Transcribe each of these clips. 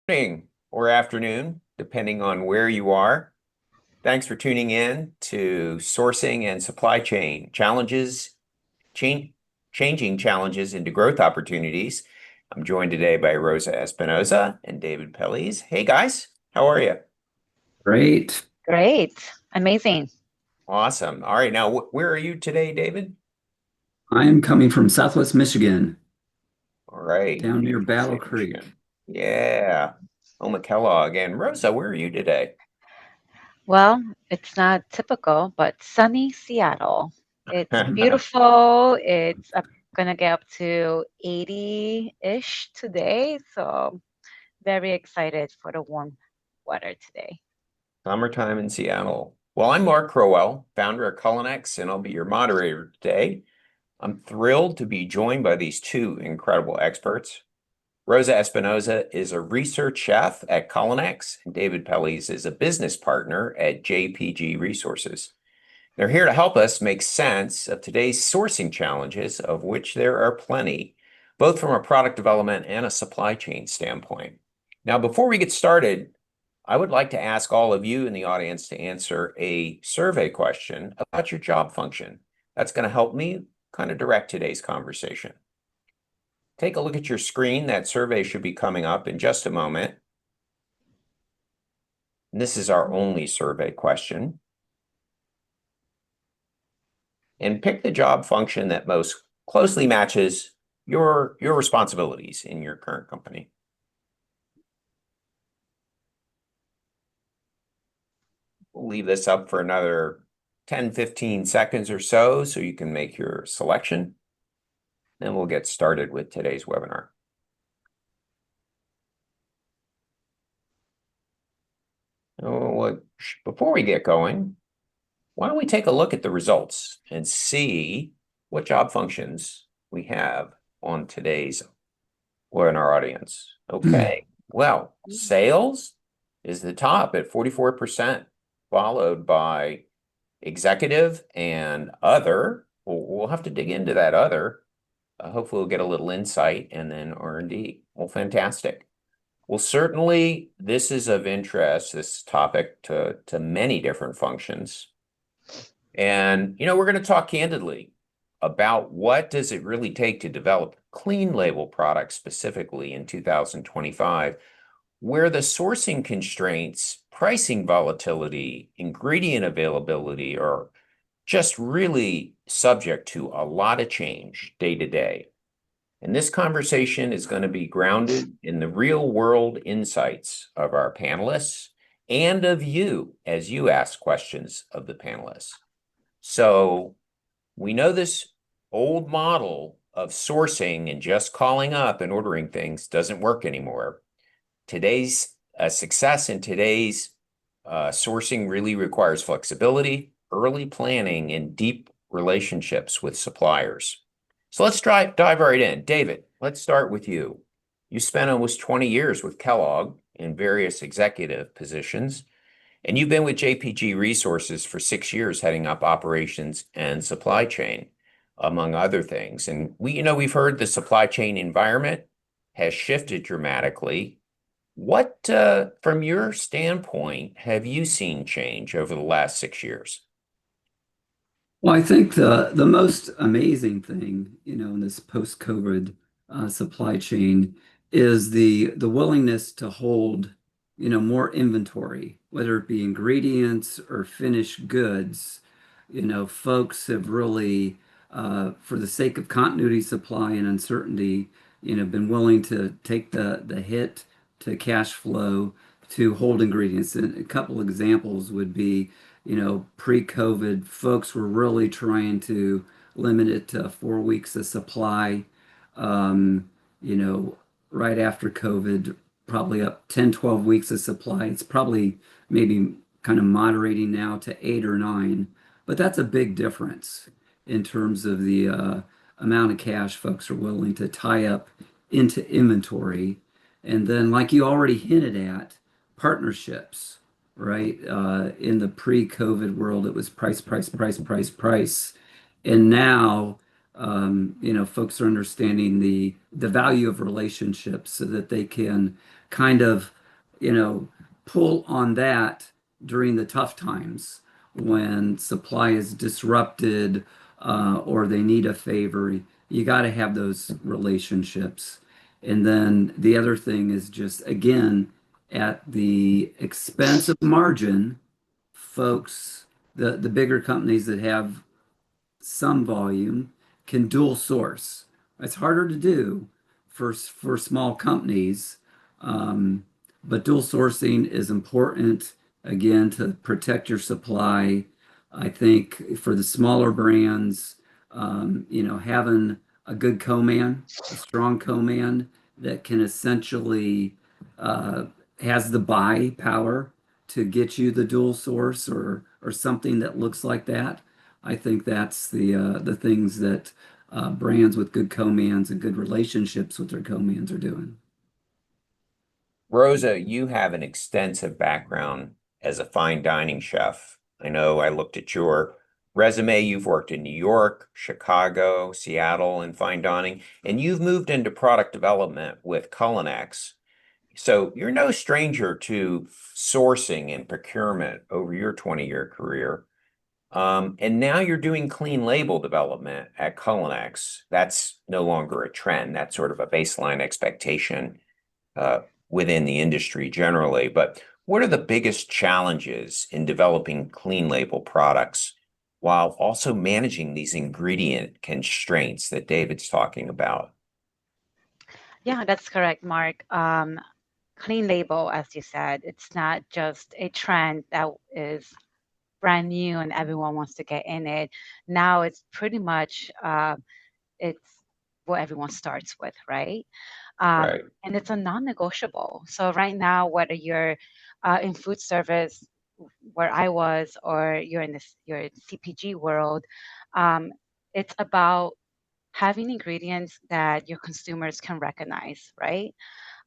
Morning or afternoon, depending on where you are. Thanks for tuning in to Sourcing and Supply Chain Challenges, Chan- Changing Challenges into Growth Opportunities. I'm joined today by Rosa Espinoza and David Pelliz. Hey guys, how are you? Great. Great. Amazing. Awesome. All right, now where are you today, David? I am coming from Southwest Michigan, All right, down near beautiful Battle state of Creek. Michigan. Yeah, home of Kellogg. And Rosa, where are you today? Well, it's not typical, but sunny Seattle. It's beautiful. It's gonna get up to 80-ish today, so very excited for the warm weather today. Summertime in Seattle. Well, I'm Mark Crowell, founder of CNX, and I'll be your moderator today. I'm thrilled to be joined by these two incredible experts. Rosa Espinoza is a research chef at CNX, and David Pelliz is a business partner at JPG Resources. They're here to help us make sense of today's sourcing challenges, of which there are plenty, both from a product development and a supply chain standpoint. Now, before we get started, I would like to ask all of you in the audience to answer a survey question about your job function. That's going to help me kind of direct today's conversation. Take a look at your screen. That survey should be coming up in just a moment. And this is our only survey question. And pick the job function that most closely matches your responsibilities in your current company. We'll leave this up for another 10, 15 seconds or so you can make your selection. Then we'll get started with today's webinar. Oh, before we get going, why don't we take a look at the results and see what job functions we have on today's webinar audience. Okay, well, sales is the top at 44%, followed by executive and other. We'll have to dig into that other. Hopefully we'll get a little insight, and then R&D. Well, fantastic. Well, certainly this is of interest, this topic, to many different functions. And, we're going to talk candidly about what does it really take to develop clean label products specifically in 2025, where the sourcing constraints, pricing volatility, ingredient availability are just really subject to a lot of change day to day. And this conversation is going to be grounded in the real world insights of our panelists and of you as you ask questions of the panelists. So we know this old model of sourcing and just calling up and ordering things doesn't work anymore. Today's success in today's sourcing really requires flexibility, early planning, and deep relationships with suppliers. So let's dive right in. David, let's start with you. You spent almost 20 years with Kellogg in various executive positions, and you've been with JPG Resources for 6 years, heading up operations and supply chain, among other things. And we've heard the supply chain environment has shifted dramatically. What, from your standpoint, have you seen change over the last 6 years? Well, I think the most amazing thing, in this post-COVID supply chain is the willingness to hold, more inventory, whether it be ingredients or finished goods. Folks have really, for the sake of continuity supply and uncertainty, been willing to take the hit to cash flow to hold ingredients. And a couple examples would be, pre-COVID, folks were really trying to limit it to 4 weeks of supply. Um, right after COVID, probably up 10, 12 weeks of supply. It's probably maybe kind of moderating now to 8 or 9, but that's a big difference in terms of the amount of cash folks are willing to tie up into inventory. And then, like you already hinted at, partnerships, right? In the pre-COVID world, it was price, price, price, price, price. And now Folks are understanding the value of relationships so that they can kind of, you know, pull on that during the tough times when supply is disrupted or they need a favor. You got to have those relationships. And then the other thing is just, again, at the expense of margin, folks, the bigger companies that have some volume can dual source. It's harder to do for small companies, um, but dual sourcing is important again to protect your supply. I think for the smaller brands, having a good co-man, a strong co-man that can essentially uh, has the buy power to get you the dual source or something that looks like that. I think that's the things that brands with good co-mans and good relationships with their co-mans are doing. Rosa, you have an extensive background as a fine dining chef. I know I looked at your resume. You've worked in New York, Chicago, Seattle in fine dining, and you've moved into product development with CNX. So you're no stranger to sourcing and procurement over your 20-year career. And now you're doing clean label development at CNX. That's no longer a trend. That's sort of a baseline expectation uh, within the industry generally. But what are the biggest challenges in developing clean label products while also managing these ingredient constraints that David's talking about? Yeah, that's correct, Mark. Clean label, as you said, it's not just a trend that is brand new and everyone wants to get in it. Now it's pretty much it's what everyone starts with, right? Right. And it's a non-negotiable. So right now, whether you're in food service, where I was, or you're in CPG world, um, it's about having ingredients that your consumers can recognize, right?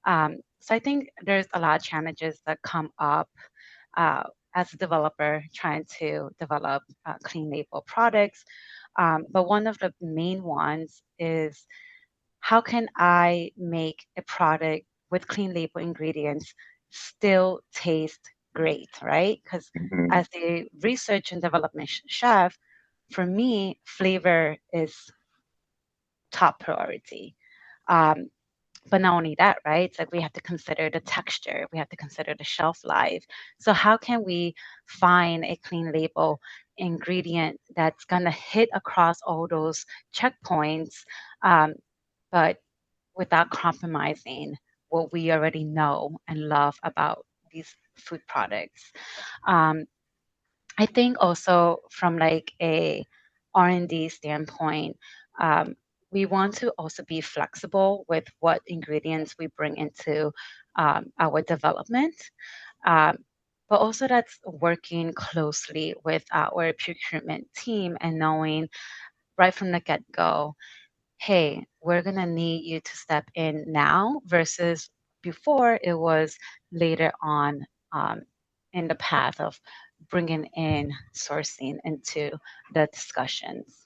So I think there's a lot of challenges that come up uh, as a developer trying to develop clean label products. But one of the main ones is how can I make a product with clean label ingredients still taste great, right? Because Mhm. as a research and development chef, for me, flavor is top priority. Um, but not only that, right? It's like we have to consider the texture, we have to consider the shelf life. So how can we find a clean label ingredient that's gonna hit across all those checkpoints, um, but without compromising what we already know and love about these food products? Um, I think also from like a R&D standpoint, um, we want to also be flexible with what ingredients we bring into our development. Um, but also that's working closely with our procurement team and knowing right from the get-go, hey, we're going to need you to step in now versus before it was later on um, in the path of bringing in sourcing into the discussions.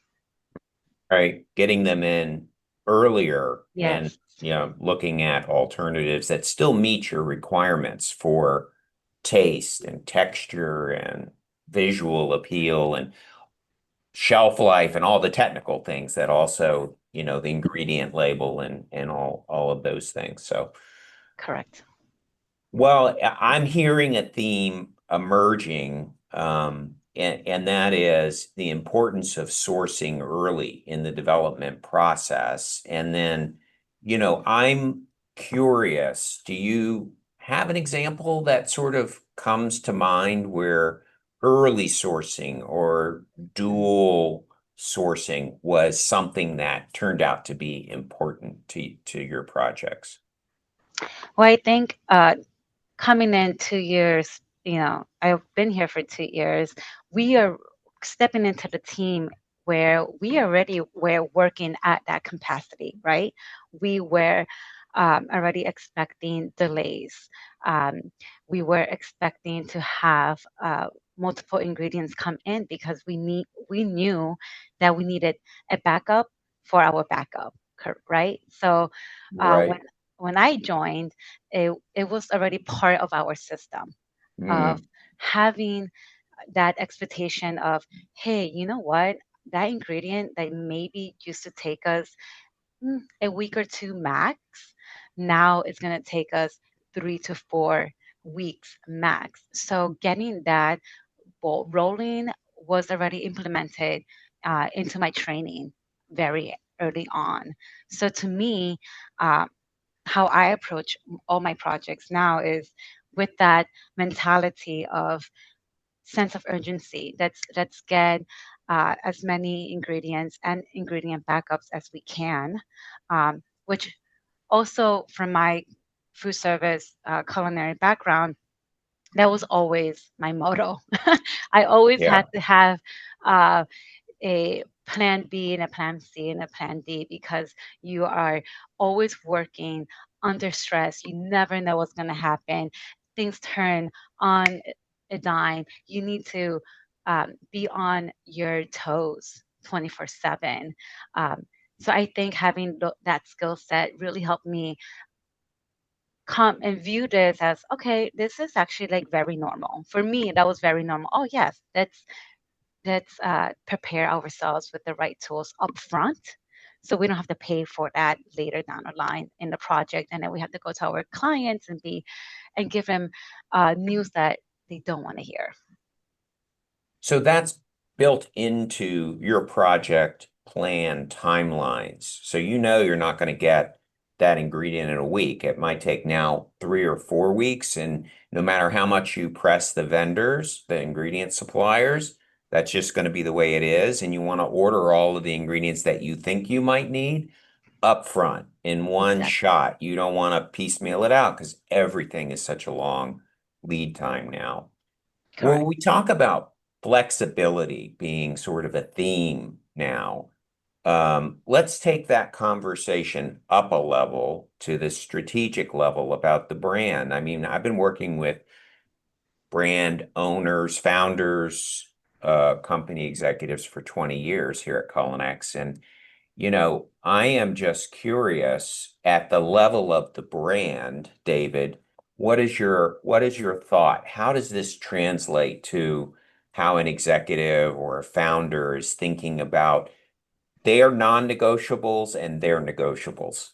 Right. Getting them in earlier and, Yes, looking at alternatives that still meet your requirements for taste and texture and visual appeal and shelf life and all the technical things that also, the ingredient label and all of those things. So correct. well, I'm hearing a theme emerging, and that is the importance of sourcing early in the development process. And then, I'm curious, do you have an example that sort of comes to mind where early sourcing or dual sourcing was something that turned out to be important to your projects? Well, I think coming in 2 years, I've been here for 2 years. We are stepping into the team where we already were working at that capacity, right? We were already expecting delays. Um, we were expecting to have multiple ingredients come in because we knew that we needed a backup for our backup, right? So uh, when Right. when I joined, it was already part of our system of Mm, having that expectation of, hey, you know what? That ingredient that maybe used to take us a week or two max, now it's going to take us 3 to 4 weeks max. So getting that ball rolling was already implemented into my training very early on. So to me, uh, how I approach all my projects now is with that mentality of sense of urgency. Let's get as many ingredients and ingredient backups as we can, which also from my food service culinary background, that was always my motto. I always had yeah. to have uh, a plan B and a plan C and a plan D because you are always working under stress. You never know what's going to happen. Things turn on a dime. You need to be on your toes 24/7. Um, so I think having that skill set really helped me come and view this as okay, this is actually like very normal. For me, that was very normal. Oh yes, let's prepare ourselves with the right tools up front so we don't have to pay for that later down the line in the project and then we have to go to our clients and give them news that they don't want to hear. So that's built into your project plan timelines. So you know you're not going to get that ingredient in a week. It might take now 3 or 4 weeks. And no matter how much you press the vendors, the ingredient suppliers, that's just going to be the way it is. And you want to order all of the ingredients that you think you might need up front in one Exactly. shot. You don't want to piecemeal it out because everything is such a long lead time now. Well, Correct. we talk about flexibility being sort of a theme now. Let's take that conversation up a level to the strategic level about the brand. I mean, I've been working with brand owners, founders, company executives for 20 years here at CNX, and I am just curious at the level of the brand, David, what is your thought? How does this translate to how an executive or a founder is thinking about their non-negotiables and their negotiables?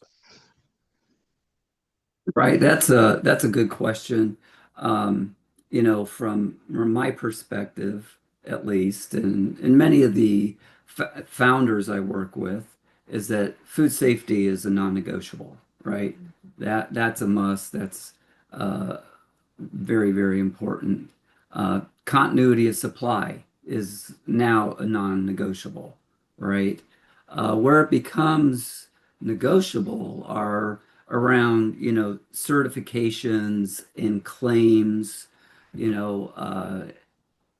Right, that's a good question. From my perspective, at least, and many of the founders I work with, is that food safety is a non-negotiable, right? That's a must. That's uh, very, very important. Continuity of supply is now a non-negotiable, right? Where it becomes negotiable are around, certifications and claims, you know, uh,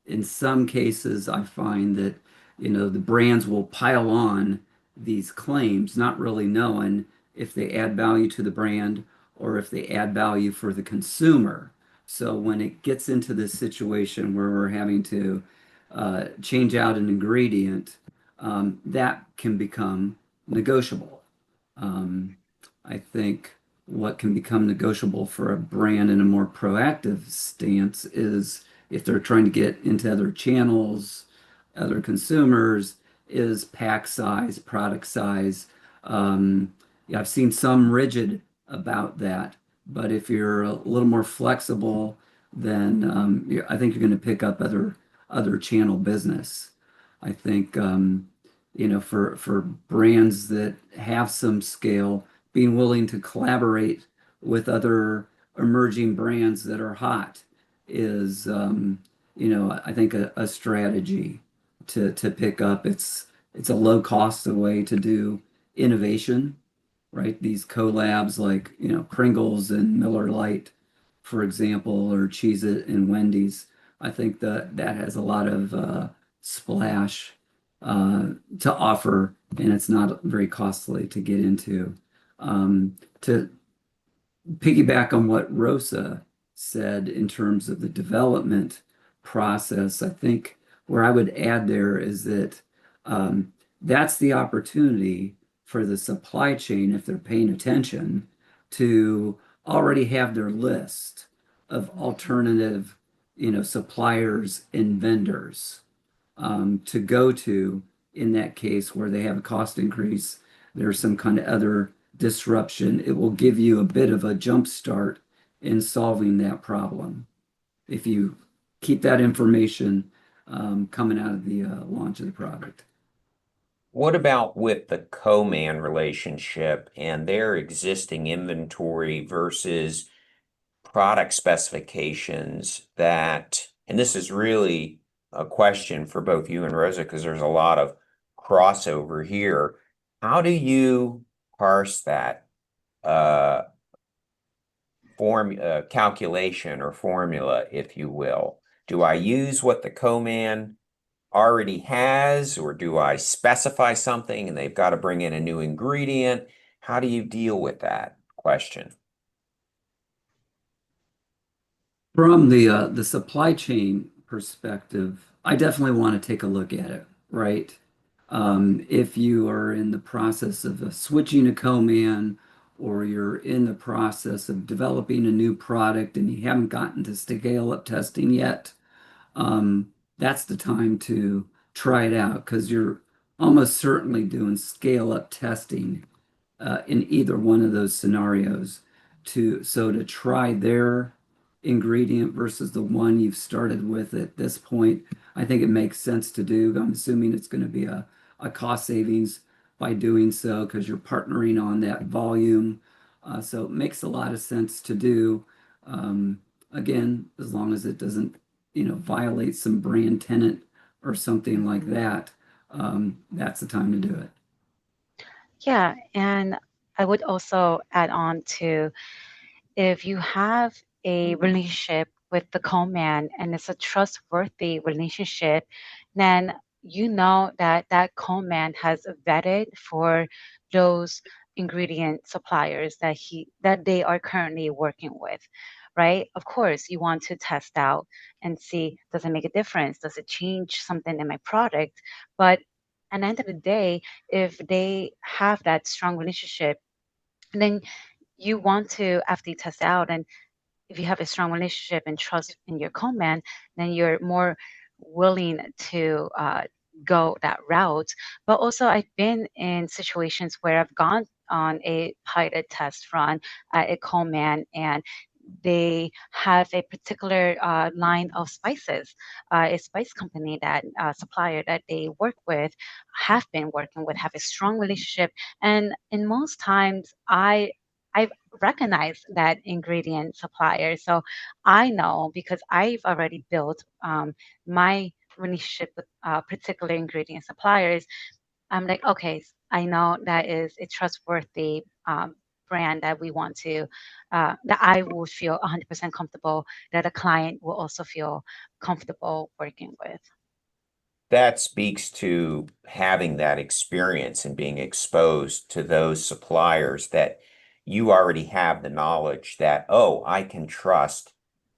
in some cases, I find that, the brands will pile on these claims, not really knowing if they add value to the brand or if they add value for the consumer. So when it gets into this situation where we're having to change out an ingredient, that can become negotiable. Um, I think what can become negotiable for a brand in a more proactive stance is if they're trying to get into other channels, other consumers, is pack size, product size. Yeah, I've seen some rigid about that, but if you're a little more flexible, then I think you're going to pick up other channel business. I think for brands that have some scale, being willing to collaborate with other emerging brands that are hot is, I think a strategy to pick up. It's a low cost way to do innovation, right? These collabs like, Pringles and Miller Lite, for example, or Cheez-It and Wendy's. I think that has a lot of splash uh, to offer, and it's not very costly to get into. To piggyback on what Rosa said in terms of the development process, I think where I would add there is that that's the opportunity for the supply chain, if they're paying attention, to already have their list of alternative, suppliers and vendors to go to in that case where they have a cost increase, there's some kind of other disruption. It will give you a bit of a jump start in solving that problem if you keep that information coming out of the launch of the product. What about with the co-man relationship and their existing inventory versus product specifications that, and this is really a question for both you and Rosa, because there's a lot of crossover here. How do you parse that uh, calculation or formula, if you will? Do I use what the co-man already has, or do I specify something and they've got to bring in a new ingredient? How do you deal with that question? From the supply chain perspective, I definitely want to take a look at it, right? If you are in the process of switching a co-man or you're in the process of developing a new product and you haven't gotten to scale up testing yet, that's the time to try it out because you're almost certainly doing scale up testing in either one of those scenarios to try their ingredient versus the one you've started with at this point, I think it makes sense to do. I'm assuming it's going to be a cost savings by doing so because you're partnering on that volume. So it makes a lot of sense to do. Again, as long as it doesn't, violate some brand tenant or something like Mhm. that, that's the time to do it. Yeah, and I would also add on to, if you have a relationship with the co-man and it's a trustworthy relationship, then you know that that co-man has vetted for those ingredient suppliers that they are currently working with, right? Of course, you want to test out and see, does it make a difference? Does it change something in my product? But at the end of the day, if they have that strong relationship, then you want to, after you test out, and if you have a strong relationship and trust in your co-man, then you're more willing to go that route. But also, I've been in situations where I've gone on a pilot test run at a co-man, and they have a particular line of spices, a spice company that supplier that they work with, have been working with, have a strong relationship, and in most times I've recognized that ingredient supplier. So I know because I've already built my relationship with particular ingredient suppliers. I'm like, okay, I know that is a trustworthy brand that we want to, that I will feel 100% comfortable, that a client will also feel comfortable working with. That speaks to having that experience and being exposed to those suppliers that you already have the knowledge that, oh, I can trust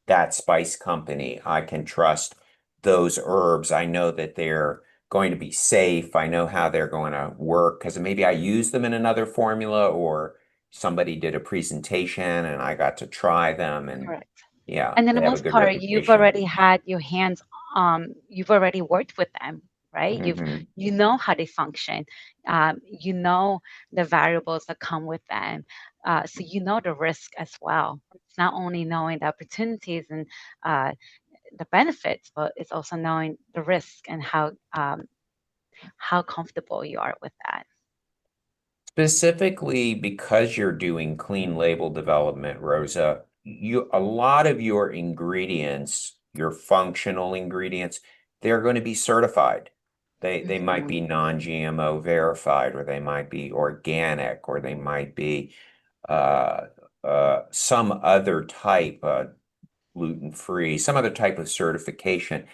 that spice company. I can trust those herbs. I know that they're going to be safe. I know how they're going to work because maybe I use them in another formula or somebody did a presentation and I got to try them. And Correct. yeah, And then they the have a most good part, you've reputation. already had your hands, you've already worked with them, right? Hmm. You know how they function. You know the variables that come with them. So you know the risk as well. It's not only knowing the opportunities and uh, the benefits, but it's also knowing the risk and how comfortable you are with that. Specifically because you're doing clean label development, Rosa, a lot of your ingredients, your functional ingredients, they're going to be certified. They might Mhm. be non-GMO verified, or they might be organic, or they might be uh, some other type, gluten-free, some other type of certification.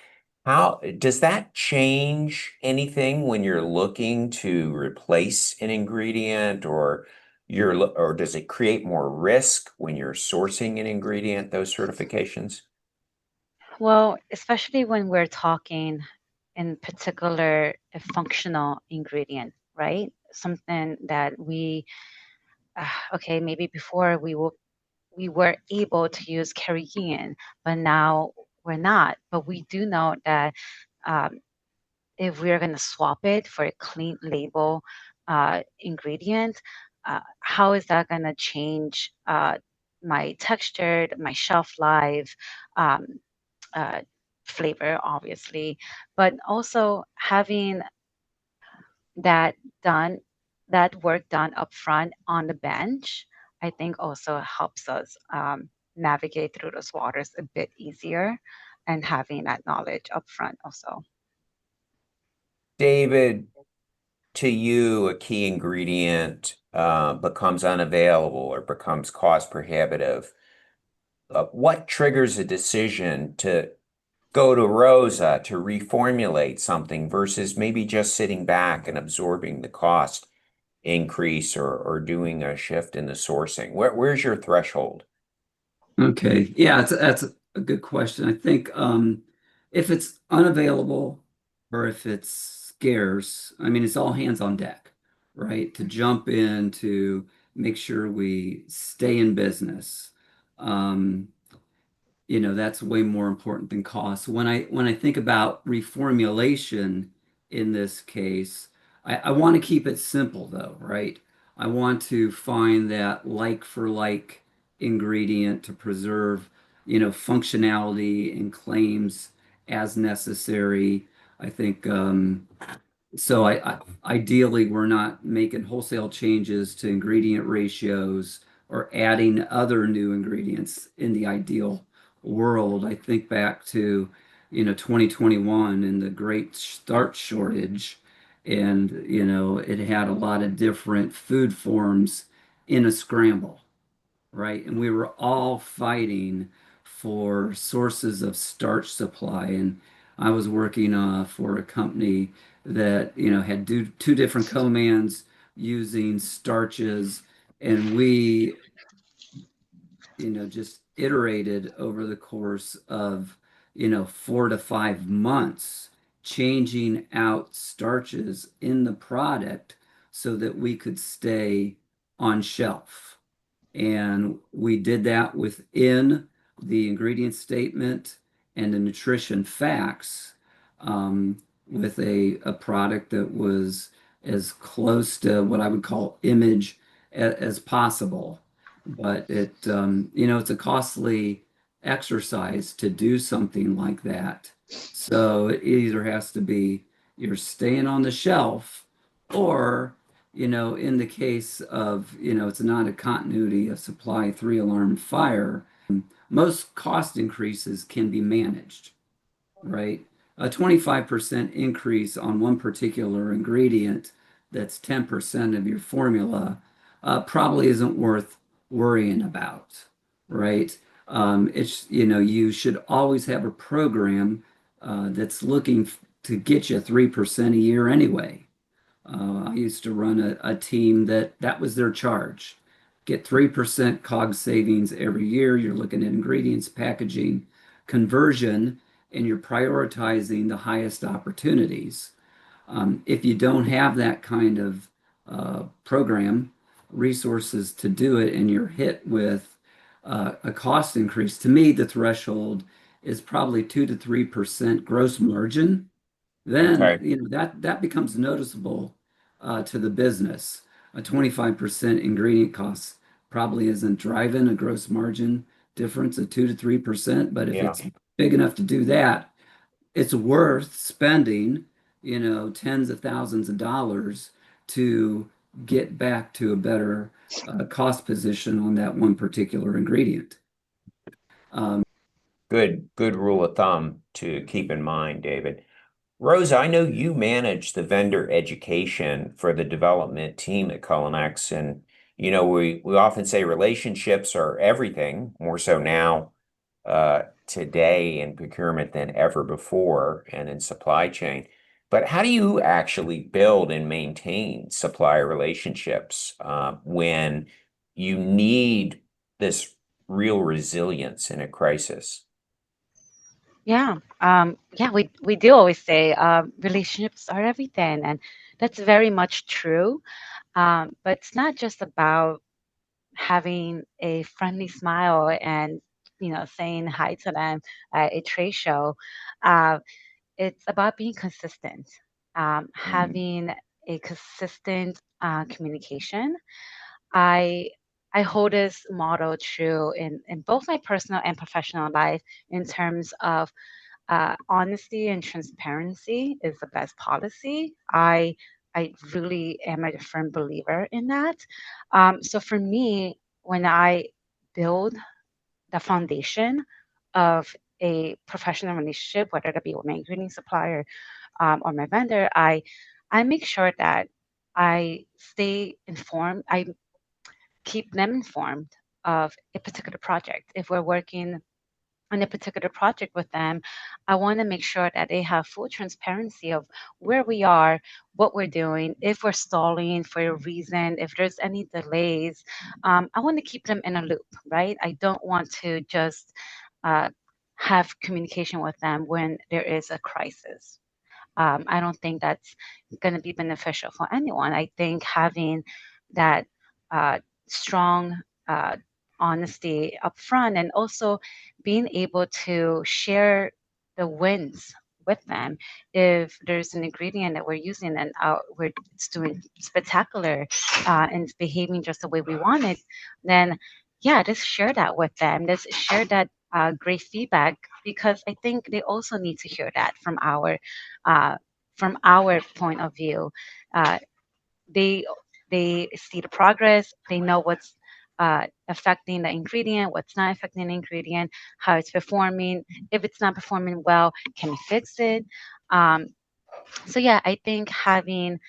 How does that change anything when you're looking to replace an ingredient or does it create more risk when you're sourcing an ingredient, those certifications? Well, especially when we're talking in particular a functional ingredient, right? something that okay, maybe before we were able to use Caribbean, but now we're not. But we do know that um, if we're going to swap it for a clean label ingredient, how is that going to change my texture, my shelf life, um, uh, flavor, obviously, but also having that done, that work done upfront on the bench, I think also helps us navigate through those waters a bit easier and having that knowledge upfront also. David, to you, a key ingredient becomes unavailable or becomes cost prohibitive. What triggers a decision to go to Rosa to reformulate something versus maybe just sitting back and absorbing the cost increase or doing a shift in the sourcing? Where's your threshold? Okay. Yeah, that's a good question. I think if it's unavailable or if it's scarce, I mean, it's all hands on deck, right? To jump in to make sure we stay in business. Um, that's way more important than cost. When I think about reformulation in this case, I want to keep it simple though, right? I want to find that like for like ingredient to preserve, functionality and claims as necessary. I think so ideally, we're not making wholesale changes to ingredient ratios or adding other new ingredients in the ideal world. I think back to, 2021 and the great starch shortage, and, it had a lot of different food forms in a scramble, right? And we were all fighting for sources of starch supply. And I was working for a company that, had two different co-mans using starches, and we, just iterated over the course of, 4 to 5 months, changing out starches in the product so that we could stay on shelf. And we did that within the ingredient statement and the nutrition facts, with a product that was as close to what I would call image as possible. But it's a costly exercise to do something like that. So it either has to be you're staying on the shelf, or in the case of, it's not a continuity of supply, three alarm fire, most cost increases can be managed, right? A 25% increase on one particular ingredient that's 10% of your formula probably isn't worth worrying about, right? You should always have a program that's looking to get you 3% a year anyway. I used to run a team that was their charge. Get 3% COGS savings every year. You're looking at ingredients, packaging, conversion, and you're prioritizing the highest opportunities. If you don't have that kind of program, resources to do it, and you're hit with a cost increase, to me, the threshold is probably 2 to 3% gross margin. Then Okay. that becomes noticeable to the business. A 25% ingredient cost probably isn't driving a gross margin difference of 2 to 3%, but if Yeah. it's big enough to do that, it's worth spending, tens of thousands of dollars to get back to a better cost position on that one particular ingredient. Um, Good rule of thumb to keep in mind, David. Rosa, I know you manage the vendor education for the development team at CNX, and we often say relationships are everything, more so now today in procurement than ever before and in supply chain. But how do you actually build and maintain supplier relationships when you need this real resilience in a crisis? Yeah, yeah, we do always say relationships are everything, and That's very much true. But it's not just about having a friendly smile and saying hi to them at a trade show. Uh, it's about being consistent, Mm. having a consistent communication. I I hold this model true in both my personal and professional life in terms of honesty and transparency is the best policy. I really am a firm believer in that. So for me, when I build the foundation of a professional relationship, whether that be with my ingredient supplier or my vendor, I make sure that I stay informed. I keep them informed of a particular project. If we're working on a particular project with them, I want to make sure that they have full transparency of where we are, what we're doing, if we're stalling for a reason, if there's any delays. I want to keep them in a loop, right? I don't want to just uh, have communication with them when there is a crisis. I don't think that's going to be beneficial for anyone. I think having that uh, strong honesty up front and also being able to share the wins with them. If there's an ingredient that we're using and it's doing spectacular and it's behaving just the way we want it, then yeah, just share that with them. Let's share that great feedback because I think they also need to hear that uh, from our point of view. Uh, they they see the progress. They know what's affecting the ingredient, what's not affecting the ingredient, how it's performing. If it's not performing well, can we fix it? Um, so yeah, I think having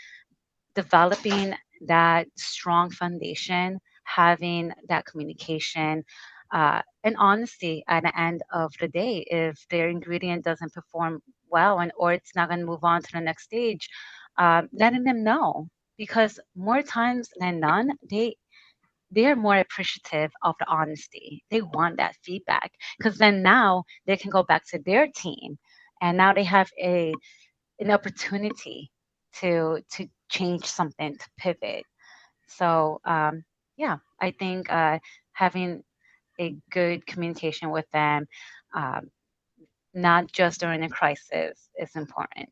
developing that strong foundation, having that communication, and honesty at the end of the day. If their ingredient doesn't perform well and or it's not going to move on to the next stage, letting them know because more times than none, they're more appreciative of the honesty. They want that feedback because then now they can go back to their team and now they have an opportunity to change something to pivot. So yeah, I think having a good communication with them, um, not just during a crisis, is important.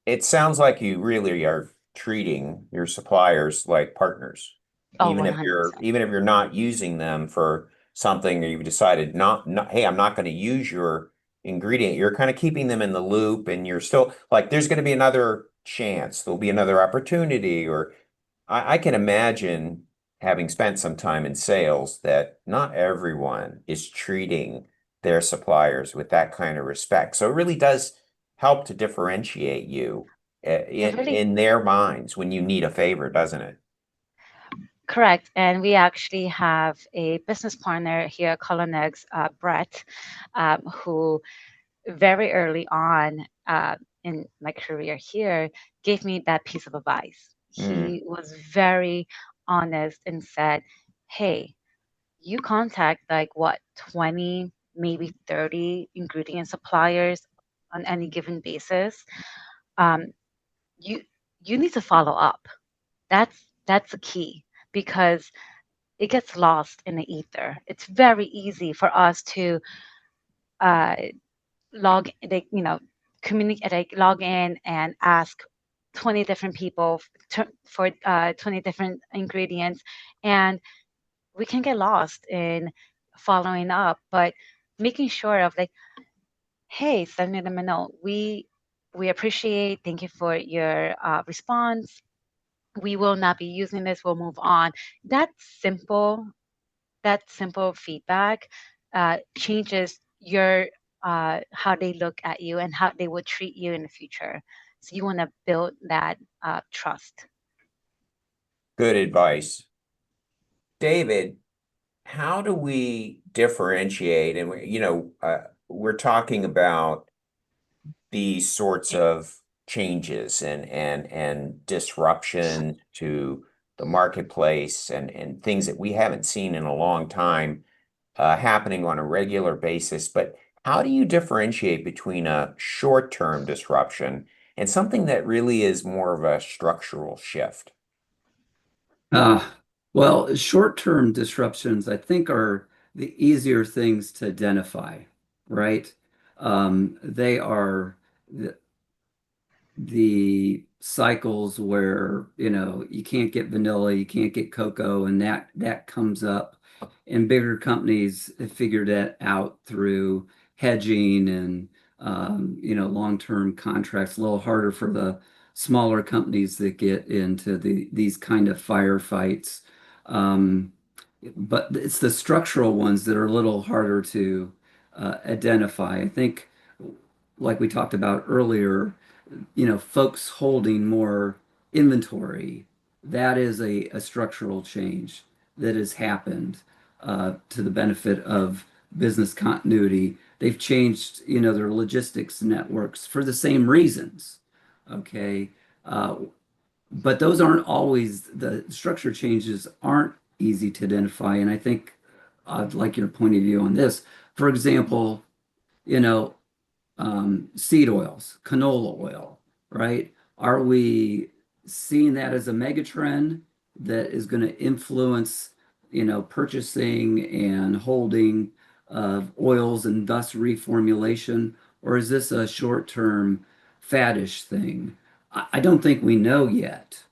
It sounds like you really are treating your suppliers like partners, Oh, 100%. even if you're not using them for something or you've decided not hey, I'm not going to use your ingredient. You're kind of keeping them in the loop and you're still like there's going to be another chance, there'll be another opportunity or I can imagine having spent some time in sales that not everyone is treating their suppliers with that kind of respect. So it really does help to differentiate you It really in their minds when you need a favor, doesn't it? correct. And we actually have a business partner here at Colonex, Brett, who very early on in my career here gave me that piece of advice. Mm, He was very honest and said, "Hey, you contact like what 20, maybe 30 ingredient suppliers on any given basis. Um, you you need to follow up. That's the key because it gets lost in the ether. It's very easy for us to uh, log like communicate like log in and ask 20 different people for 20 different ingredients and we can get lost in following up but making sure of like hey sending them a note we appreciate thank you for your response we will not be using this we'll move on that simple that simple feedback changes your how they look at you and how they will treat you in the future. So you want to build that trust. good advice. David, how do we differentiate? And we're talking about these sorts of changes and disruption to the marketplace and things that we haven't seen in a long time happening on a regular basis. But how do you differentiate between a short-term disruption and something that really is more of a structural shift? Uh, well, short-term disruptions, I think, are the easier things to identify, right? They are the cycles where, you can't get vanilla, you can't get cocoa, and that comes up. And bigger companies have figured that out through hedging and long-term contracts. A little harder for the smaller companies that get into these kind of firefights. Um, but it's the structural ones that are a little harder to identify. I think, like we talked about earlier, folks holding more inventory, that is a structural change that has happened to the benefit of business continuity. They've changed, their logistics networks for the same reasons. Okay. Uh, but those aren't always the structure changes aren't easy to identify. And I think I'd like your point of view on this. For example, you know, seed oils, canola oil, right? Are we seeing that as a mega trend that is going to influence, purchasing and holding of oils and thus reformulation? Or is this a short-term faddish thing? I don't think we know yet.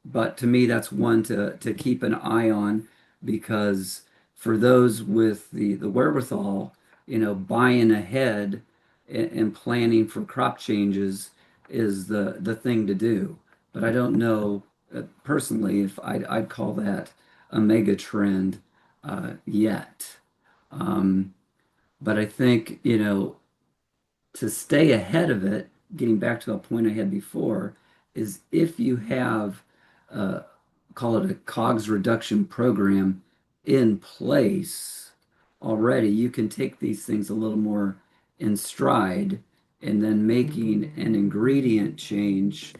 But to me, that's one to keep an eye on because for those with the wherewithal, buying ahead and planning for crop changes is the thing to do. But I don't know personally if I'd call that a mega trend yet. Um, but I think, to stay ahead of it, getting back to a point I had before, is if you have, uh, call it a COGS reduction program in place already, you can take these things a little more in stride, and then making an ingredient change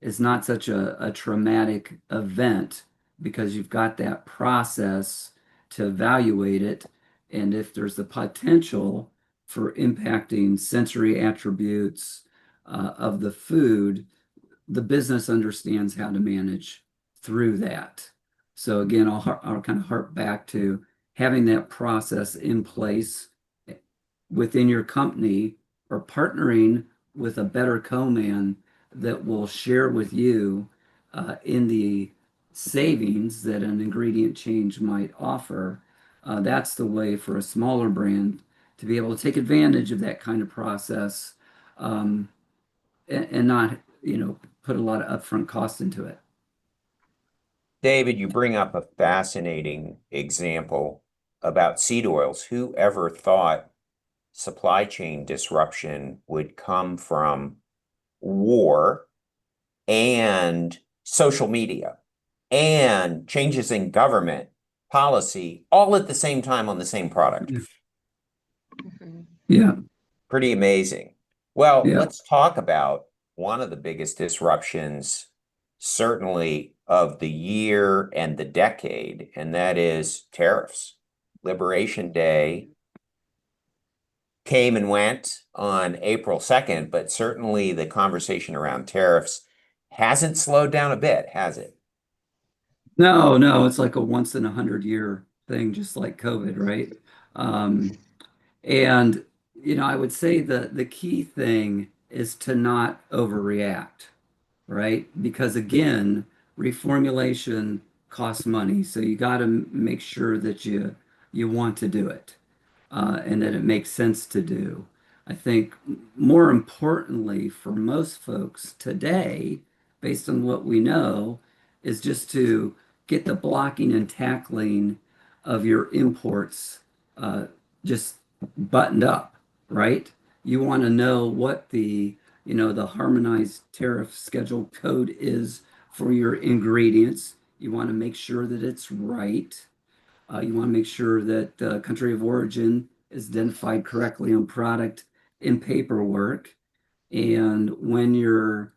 is not such a traumatic event because you've got that process to evaluate it. And if there's the potential for impacting sensory attributes of the food, the business understands how to manage through that. So again, I'll kind of harp back to having that process in place within your company or partnering with a better co-man that will share with you in the savings that an ingredient change might offer. That's the way for a smaller brand to be able to take advantage of that kind of process um, and not, put a lot of upfront cost into it. David, you bring up a fascinating example about seed oils. Who ever thought supply chain disruption would come from war and social media and changes in government policy all at the same time on the same product? Mhm. Yeah, Pretty amazing. Well, yeah. let's talk about one of the biggest disruptions, certainly of the year and the decade, and that is tariffs. Liberation Day came and went on April 2nd, but certainly the conversation around tariffs hasn't slowed down a bit, has it? No, no, it's like a once in 100 year thing, just like COVID, right? Um, and I would say the key thing is to not overreact, right? Because again, reformulation costs money, so you got to make sure that you want to do it and that it makes sense to do. I think more importantly for most folks today, based on what we know, is just to get the blocking and tackling of your imports uh, just buttoned up, right? You want to know what the harmonized tariff schedule code is for your ingredients. You want to make sure that it's right. You want to make sure that the country of origin is identified correctly on product and paperwork. And when you're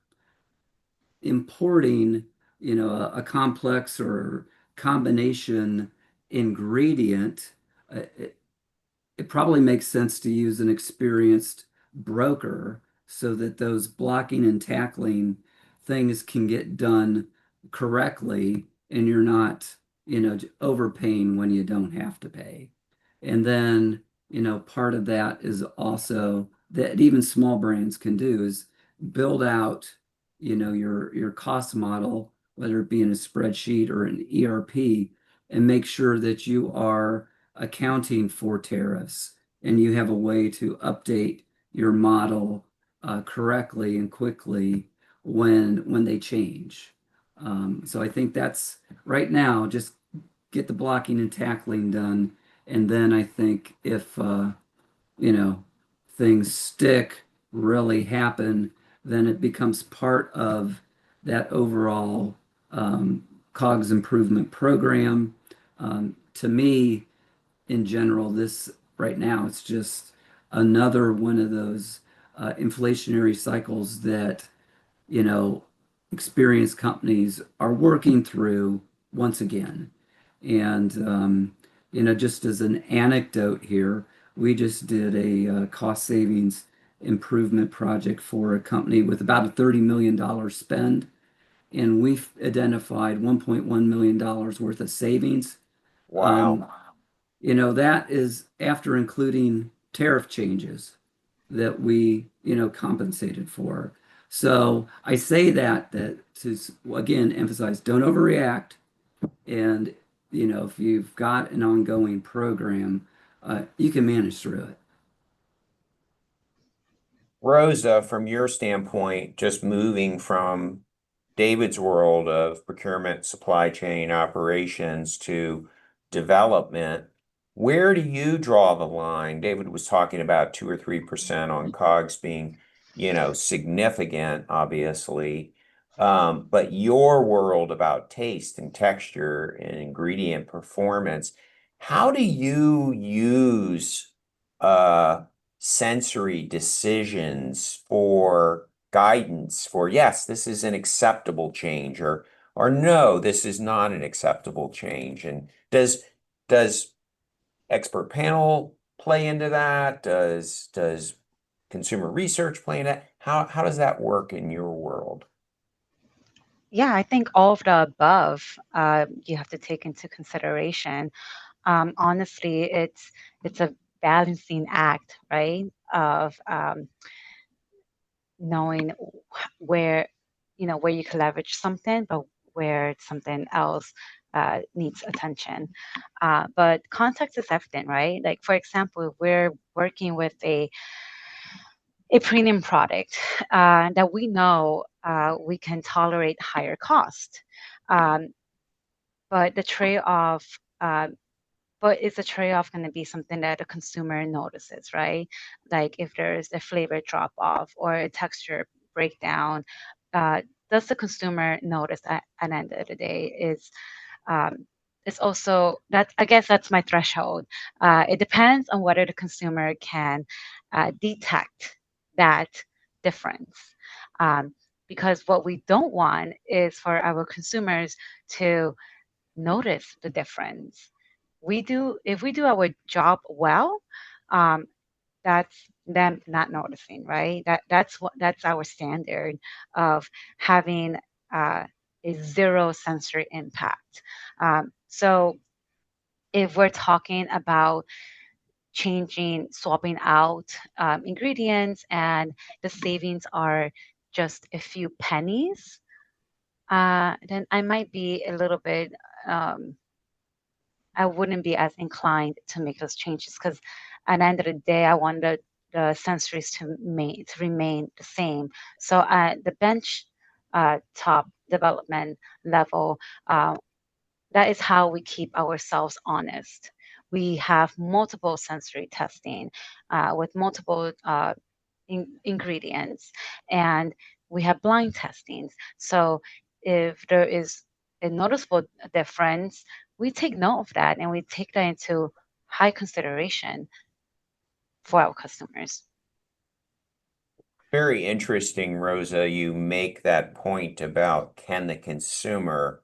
importing, a complex or combination ingredient, it probably makes sense to use an experienced broker so that those blocking and tackling things can get done correctly and you're not, overpaying when you don't have to pay. And then, part of that is also that even small brands can do is build out, your cost model, whether it be in a spreadsheet or an ERP, and make sure that you are accounting for tariffs and you have a way to update your model correctly and quickly when they change. So I think that's right now, just get the blocking and tackling done. And then I think if you know, things stick, really happen, then it becomes part of that overall COGS improvement program. To me, in general, this right now, it's just another one of those inflationary cycles that, you know, experienced companies are working through once again. And, just as an anecdote here, we just did a cost savings improvement project for a company with about a $30 million spend. And we've identified $1.1 million worth of savings. Wow. Um, that is after including tariff changes that we, compensated for. So I say that to again emphasize, don't overreact. And, if you've got an ongoing program, you can manage through it. Rosa, from your standpoint, just moving from David's world of procurement, supply chain operations to development, where do you draw the line? David was talking about 2 or 3% on COGS being, significant, obviously. But your world about taste and texture and ingredient performance, how do you use sensory decisions for guidance for yes, this is an acceptable change, or no, this is not an acceptable change? And does expert panel play into that? Does consumer research play into that? How does that work in your world? Yeah, I think all of the above you have to take into consideration. Honestly, it's a balancing act, right? Of knowing where where you can leverage something, but where something else needs attention. But context is everything, right? Like for example, if we're working with a premium product that we know we can tolerate higher cost, um, but the trade-off. But is the trade-off going to be something that the consumer notices, right? Like if there's a flavor drop off or a texture breakdown, uh, does the consumer notice at the end of the day? Um, it's also that I guess that's my threshold. It depends on whether the consumer can detect that difference. Um, because what we don't want is for our consumers to notice the difference. If we do our job well, um, that's them not noticing, right? That's our standard of having a zero sensory impact. So if we're talking about swapping out ingredients, and the savings are just a few pennies, then I might be a little bit um, I wouldn't be as inclined to make those changes, because at the end of the day, I want the sensories to remain the same. So at the bench top development level, uh, that is how we keep ourselves honest. We have multiple sensory testing with multiple ingredients, and we have blind testings. So if there is a noticeable difference, we take note of that and we take that into high consideration for our customers. Very interesting, Rosa. You make that point about can the consumer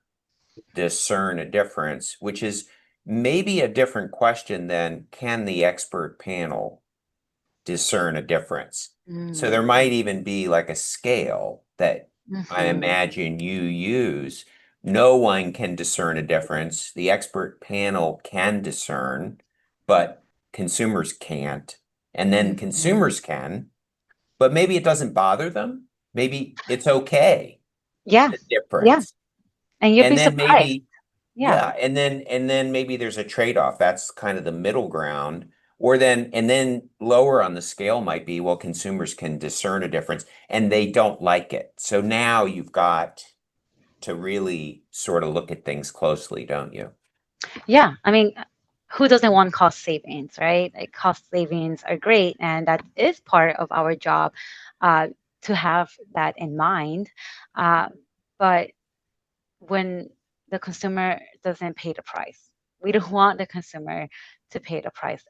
discern a difference, which is maybe a different question than can the expert panel discern a difference? So there Mm. might even be like a scale that I Hmm. imagine you use. No one can discern a difference. The expert panel can discern, but consumers can't. And then Hmm. consumers can, but maybe it doesn't bother them. Maybe it's okay, Yeah, the yeah. difference. And you'd And be then surprised. maybe, Yeah. yeah, and then maybe there's a trade-off. That's kind of the middle ground. Or then and then lower on the scale might be, well, consumers can discern a difference and they don't like it. So now you've got to really sort of look at things closely, don't you? Yeah. I mean, who doesn't want cost savings, right? Like cost savings are great, and that is part of our job uh, to have that in mind. Uh, but when the consumer doesn't pay the price. We don't want the consumer to pay the price.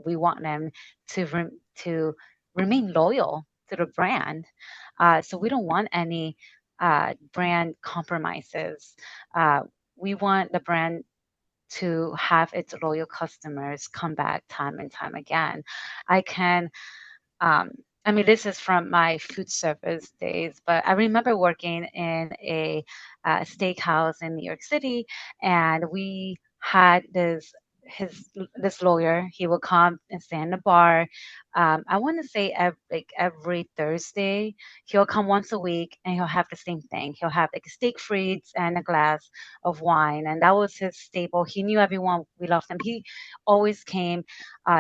We want them to remain loyal to the brand. So we don't want any brand compromises. Uh, we want the brand to have its loyal customers come back time and time again. I can um, I mean, this is from my food service days, but I remember working in a steakhouse in New York City, and we had this lawyer. He would come and stay in the bar. I want to say like every Thursday. He'll come once a week, and he'll have the same thing. He'll have like a steak frites and a glass of wine, and that was his staple. He knew everyone. We loved him. He always came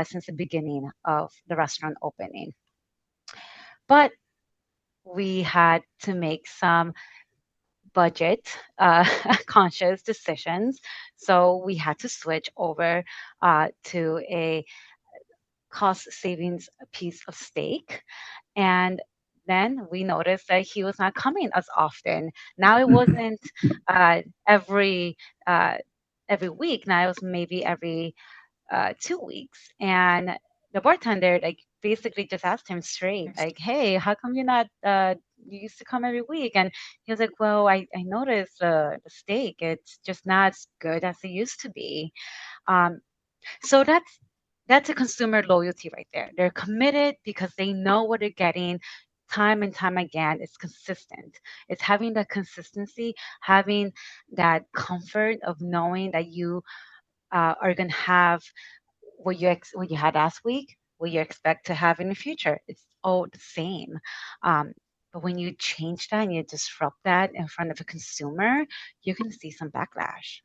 since the beginning of the restaurant opening. But we had to make some budget conscious decisions. So we had to switch over to a cost savings piece of steak. And then we noticed that he was not coming as often. Now it wasn't uh, every uh, every week. Now it was maybe every 2 weeks. And the bartender like basically just asked him straight, like, "Hey, how come you're not? You used to come every week." And he was like, "Well, I noticed the steak. It's just not as good as it used to be." Um, so that's a consumer loyalty right there. They're committed because they know what they're getting. Time and time again, it's consistent. It's having that consistency, having that comfort of knowing that you are going to have what you had last week, what you expect to have in the future. It's all the same. But when you change that and you disrupt that in front of a consumer, you're going to see some backlash.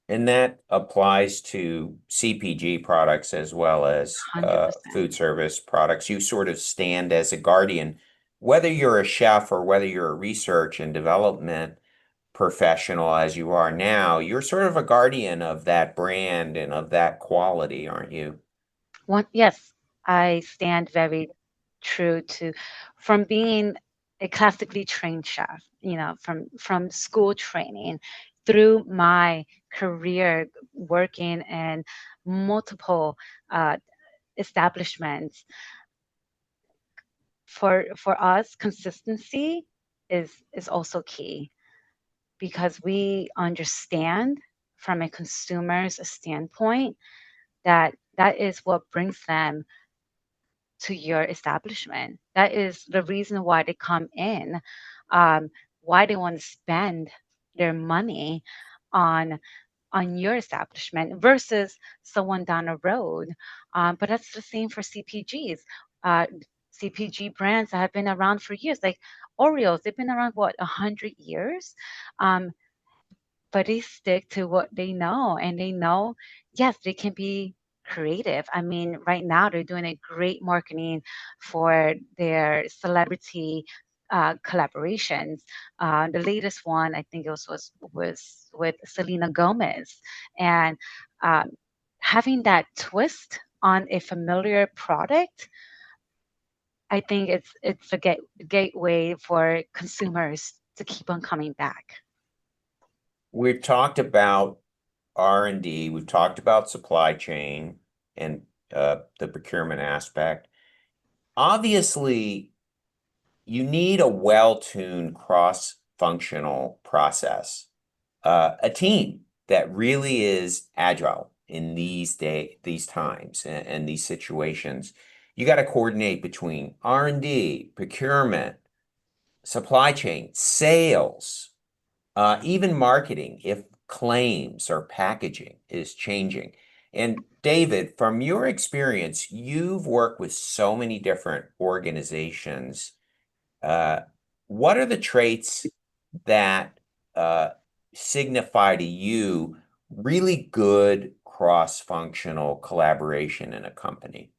And that applies to CPG products as well as 100%. food service products. You sort of stand as a guardian, whether you're a chef or whether you're a research and development professional as you are now, you're sort of a guardian of that brand and of that quality, aren't you? Yes, I stand very true to from being a classically trained chef, from school training through my career working in multiple uh, establishments. For us, consistency is also key because we understand from a consumer's standpoint that that is what brings them to your establishment. That is the reason why they come in, um, why they want to spend their money on your establishment versus someone down the road. But that's the same for CPGs. CPG brands that have been around for years, like Oreos, they've been around what 100 years. Um, but they stick to what they know and they know yes they can be creative. I mean, right now they're doing a great marketing for their celebrity collaborations. The latest one I think it was with Selena Gomez, and um, having that twist on a familiar product, I think it's a gateway for consumers to keep on coming back. We've talked about R&D, we've talked about supply chain and the procurement aspect. Obviously, you need a well-tuned cross-functional process, a team that really is agile in these times and these situations. You got to coordinate between R&D, procurement, supply chain, sales, even marketing, if claims or packaging is changing. And David, from your experience, you've worked with so many different organizations. Uh, what are the traits that signify to you really good cross-functional collaboration in a company?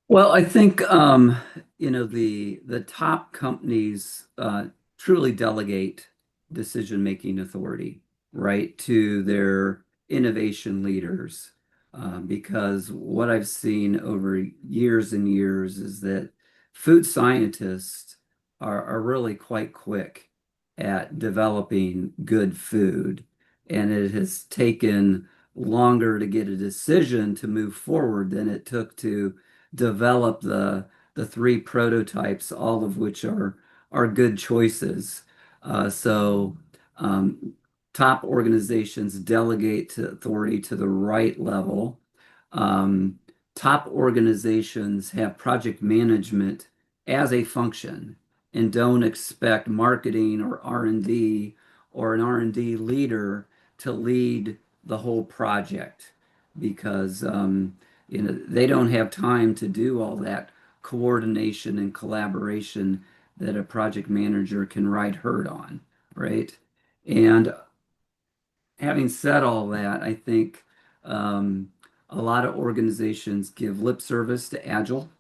Well, I think the top companies truly delegate decision-making authority, right, to their innovation leaders. Because what I've seen over years and years is that food scientists are really quite quick at developing good food, and it has taken longer to get a decision to move forward than it took to develop the three prototypes, all of which are good choices. So top organizations delegate to authority to the right level. Um, Top organizations have project management as a function and don't expect marketing or R&D or an R&D leader to lead the whole project because they don't have time to do all that coordination and collaboration that a project manager can ride herd on, right? And having said all that, I think um, a lot of organizations give lip service to agile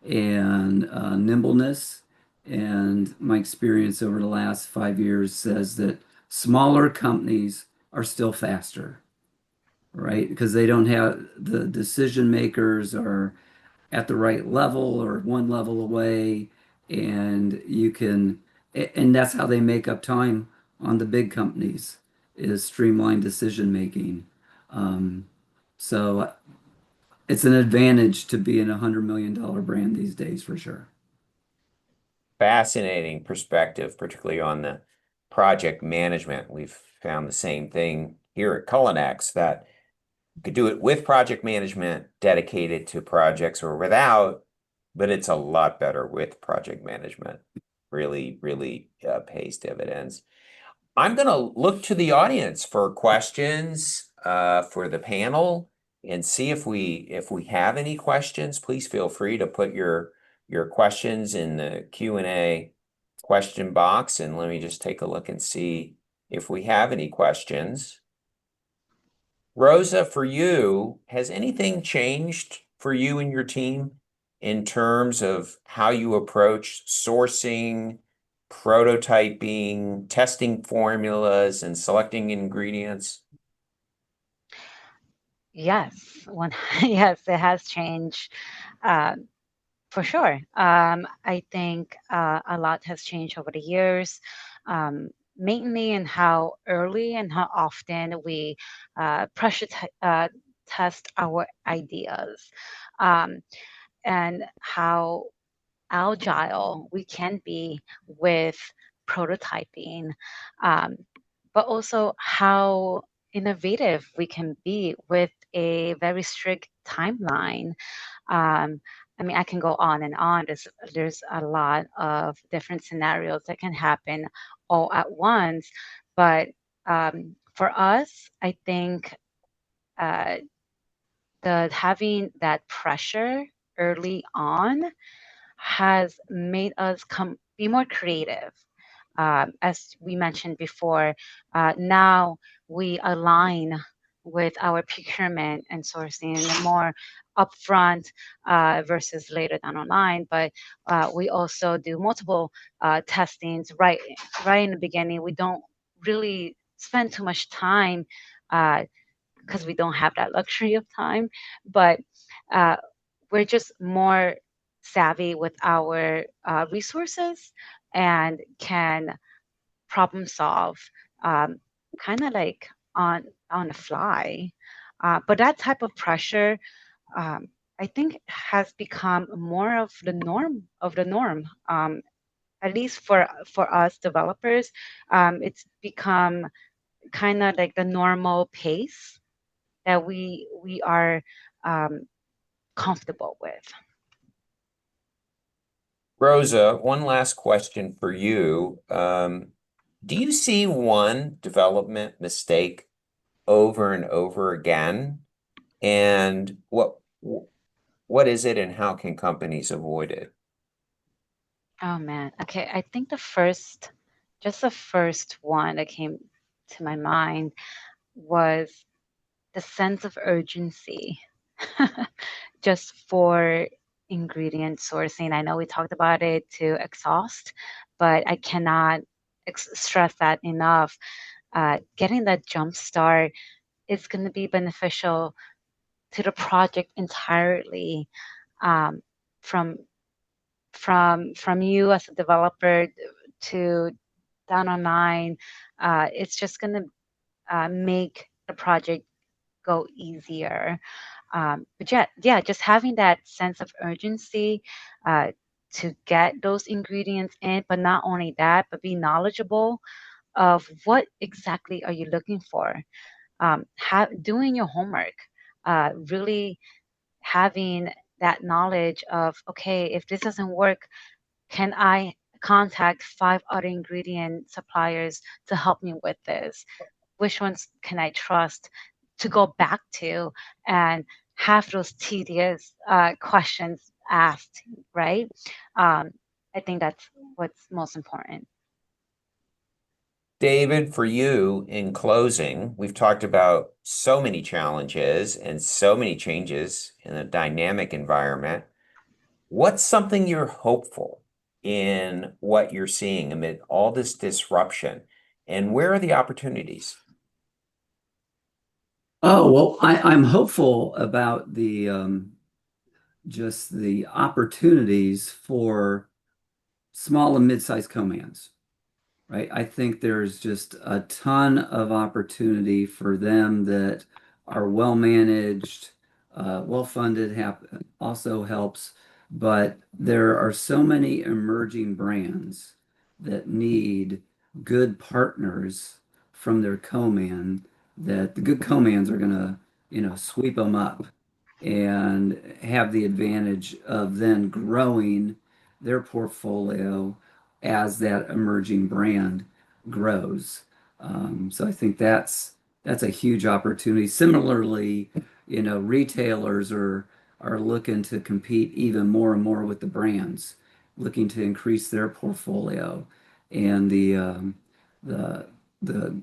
and nimbleness. And my experience over the last 5 years says that smaller companies are still faster, right? Because they don't have the decision makers are at the right level or one level away, and and that's how they make up time on the big companies is streamlined decision making. Um, so it's an advantage to be in $100 million brand these days for sure. Fascinating perspective, particularly on the project management. We've found the same thing here at Cullinex that you could do it with project management dedicated to projects or without, but it's a lot better with project management. Really, really pays dividends. I'm going to look to the audience for questions for the panel and see if we have any questions. Please feel free to put your questions in the Q&A question box, and let me just take a look and see if we have any questions. Rosa, for you, has anything changed for you and your team in terms of how you approach sourcing, prototyping, testing formulas, and selecting ingredients? Yes, one, yes, it has changed. Uh, For sure. I think a lot has changed over the years, mainly in how early and how often we pressure test our ideas, um, and how agile we can be with prototyping, um, but also how innovative we can be with a very strict timeline. um, I mean, I can go on and on. There's a lot of different scenarios that can happen all at once. But for us, I think uh, the having that pressure early on has made us be more creative. As we mentioned before, now we align with our procurement and sourcing more upfront versus later down the line. But we also do multiple testings right in the beginning. We don't really spend too much time because we don't have that luxury of time. But uh, we're just more savvy with our resources and can problem solve, um, kind of like on the fly. But that type of pressure, um, I think, has become more of the norm. At least for us developers, it's become kind of like the normal pace that we are um, comfortable with. Rosa, one last question for you. Do you see one development mistake over and over again? And what is it and how can companies avoid it? Oh man. Okay, I think the first one that came to my mind was the sense of urgency just for ingredient sourcing. I know we talked about it to exhaust, but I cannot stress that enough. Getting that jump start is going to be beneficial to the project entirely, um, from from you as a developer to down on line. It's just going to make the project go easier. But yeah, just having that sense of urgency uh, to get those ingredients in, but not only that, but be knowledgeable of what exactly are you looking for. Doing your homework, really having that knowledge of, okay, if this doesn't work, can I contact five other ingredient suppliers to help me with this? Which ones can I trust to go back to and have those tedious questions asked, right? Um, I think that's what's most important. David, for you in closing, we've talked about so many challenges and so many changes in a dynamic environment. What's something you're hopeful in what you're seeing amid all this disruption? And where are the opportunities? Oh, well, I'm hopeful about the just the opportunities for small and mid-sized co-mans, right? I think there's just a ton of opportunity for them that are well managed, well funded, also helps. But there are so many emerging brands that need good partners from their co-man that the good co-mans are gonna, sweep them up and have the advantage of then growing their portfolio as that emerging brand grows. So I think that's a huge opportunity. Similarly, retailers are looking to compete even more and more with the brands, looking to increase their portfolio, and the the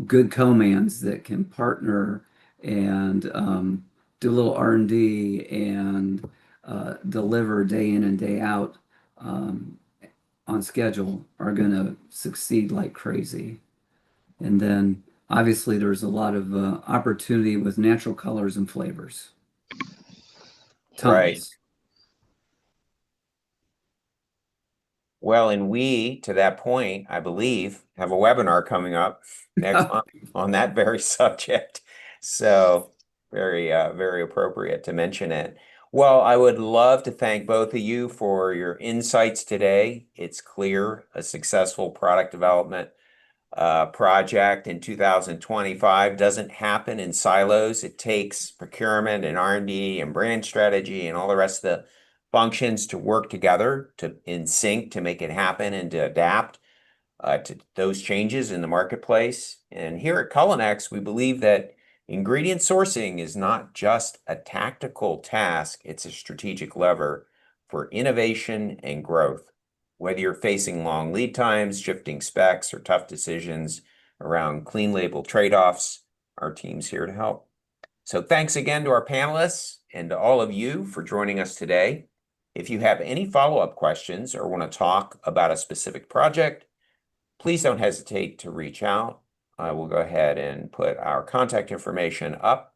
good co-mans that can partner and do a little R&D and deliver day in and day out um, on schedule are going to succeed like crazy. And then obviously there's a lot of opportunity with natural colors and flavors. Right. Tons. Well, and we, to that point, I believe, have a webinar coming up next month on that very subject. So very appropriate to mention it. Well, I would love to thank both of you for your insights today. It's clear a successful product development project in 2025 doesn't happen in silos. It takes procurement and R&D and brand strategy and all the rest of the functions to work together to in sync to make it happen and to adapt to those changes in the marketplace. And here at Cullinex, we believe that ingredient sourcing is not just a tactical task, it's a strategic lever for innovation and growth. Whether you're facing long lead times, shifting specs, or tough decisions around clean label trade-offs, our team's here to help. So thanks again to our panelists and to all of you for joining us today. If you have any follow-up questions or want to talk about a specific project, please don't hesitate to reach out. I will go ahead and put our contact information up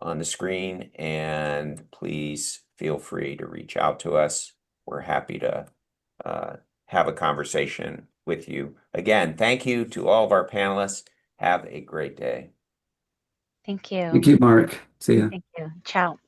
on the screen, and please feel free to reach out to us. We're happy to have a conversation with you. Again, thank you to all of our panelists. Have a great day. Thank Thank you. you, Mark. See ya. Thank you. Ciao.